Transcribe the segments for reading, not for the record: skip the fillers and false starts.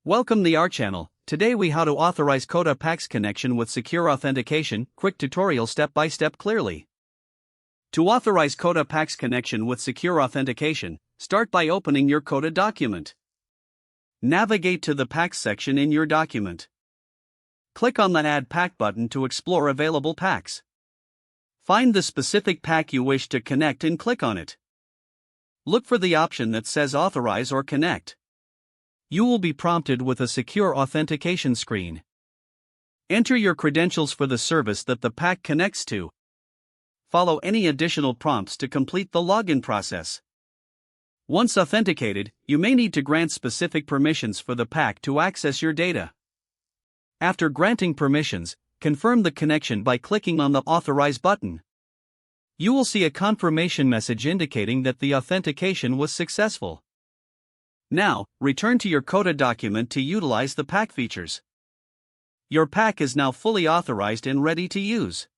Welcome to our channel. Today we how to authorize Coda PACS connection with secure authentication. Quick tutorial step by step clearly. To authorize Coda PACS connection with secure authentication, start by opening your Coda document. Navigate to the PACS section in your document. Click on the Add PAC button to explore available PACs. Find the specific PAC you wish to connect and click on it. Look for the option that says Authorize or Connect. You will be prompted with a secure authentication screen. Enter your credentials for the service that the PAC connects to. Follow any additional prompts to complete the login process. Once authenticated, you may need to grant specific permissions for the PAC to access your data. After granting permissions, confirm the connection by clicking on the Authorize button. You will see a confirmation message indicating that the authentication was successful. Now, return to your Coda document to utilize the PAC features. Your PAC is now fully authorized and ready to use.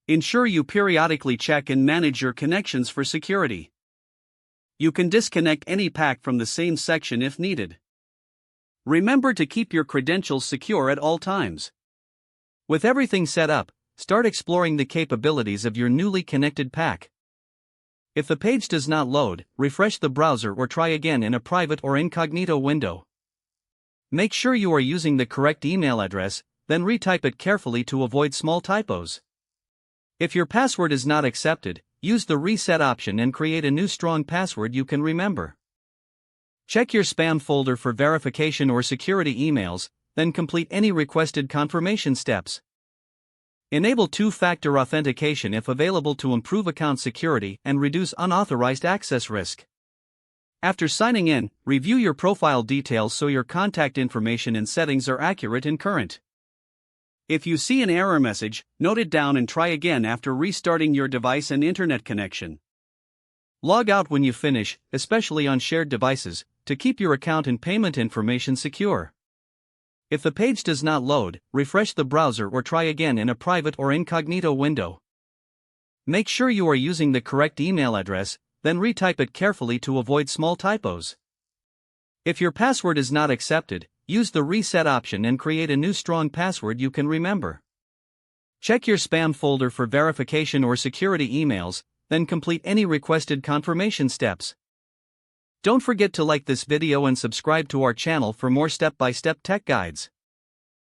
Ensure you periodically check and manage your connections for security. You can disconnect any PAC from the same section if needed. Remember to keep your credentials secure at all times. With everything set up, start exploring the capabilities of your newly connected PAC. If the page does not load, refresh the browser or try again in a private or incognito window. Make sure you are using the correct email address, then retype it carefully to avoid small typos. If your password is not accepted, use the reset option and create a new strong password you can remember. Check your spam folder for verification or security emails, then complete any requested confirmation steps. Enable two-factor authentication if available to improve account security and reduce unauthorized access risk. After signing in, review your profile details so your contact information and settings are accurate and current. If you see an error message, note it down and try again after restarting your device and internet connection. Log out when you finish, especially on shared devices, to keep your account and payment information secure. If the page does not load, refresh the browser or try again in a private or incognito window. Make sure you are using the correct email address, then retype it carefully to avoid small typos. If your password is not accepted, use the reset option and create a new strong password you can remember. Check your spam folder for verification or security emails, then complete any requested confirmation steps. Don't forget to like this video and subscribe to our channel for more step-by-step tech guides.